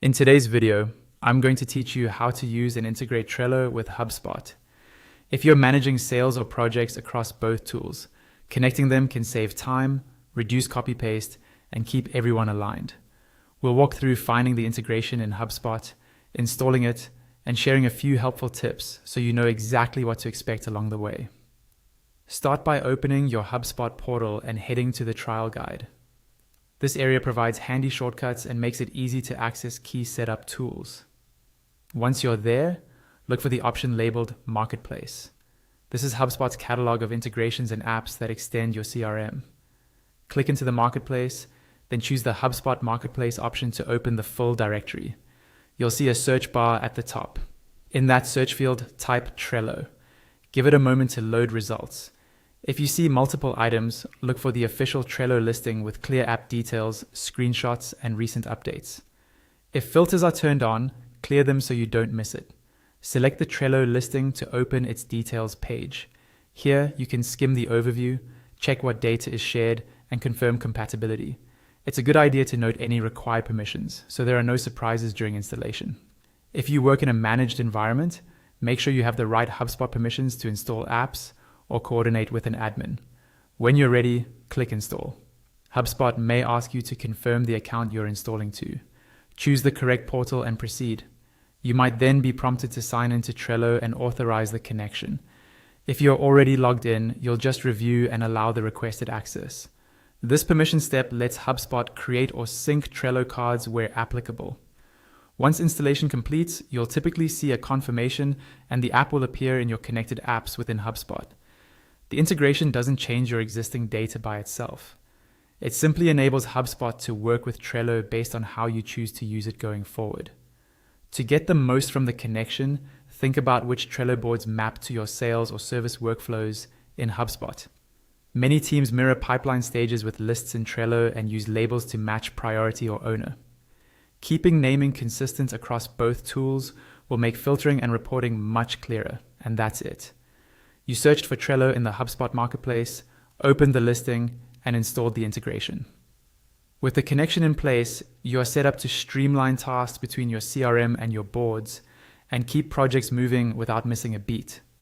In today's video, I'm going to teach you how to use and integrate Trello with HubSpot. If you're managing sales or projects across both tools, connecting them can save time, reduce copy-paste, and keep everyone aligned. We'll walk through finding the integration in HubSpot, installing it, and sharing a few helpful tips so you know exactly what to expect along the way. Start by opening your HubSpot portal and heading to the trial guide. This area provides handy shortcuts and makes it easy to access key setup tools. Once you're there, look for the option labeled Marketplace. This is HubSpot's catalog of integrations and apps that extend your CRM. Click into the Marketplace, then choose the HubSpot Marketplace option to open the full directory. You'll see a search bar at the top. In that search field, type Trello. Give it a moment to load results. If you see multiple items, look for the official Trello listing with clear app details, screenshots, and recent updates. If filters are turned on, clear them so you don't miss it. Select the Trello listing to open its details page. Here, you can skim the overview, check what data is shared, and confirm compatibility. It's a good idea to note any required permissions, so there are no surprises during installation. If you work in a managed environment, make sure you have the right HubSpot permissions to install apps or coordinate with an admin. When you're ready, click Install. HubSpot may ask you to confirm the account you're installing to. Choose the correct portal and proceed. You might then be prompted to sign into Trello and authorize the connection. If you're already logged in, you'll just review and allow the requested access. This permission step lets HubSpot create or sync Trello cards where applicable. Once installation completes, you'll typically see a confirmation and the app will appear in your connected apps within HubSpot. The integration doesn't change your existing data by itself. It simply enables HubSpot to work with Trello based on how you choose to use it going forward. To get the most from the connection, think about which Trello boards map to your sales or service workflows in HubSpot. Many teams mirror pipeline stages with lists in Trello and use labels to match priority or owner. Keeping naming consistent across both tools will make filtering and reporting much clearer, and that's it. You searched for Trello in the HubSpot Marketplace, opened the listing, and installed the integration. With the connection in place, you are set up to streamline tasks between your CRM and your boards and keep projects moving without missing a beat.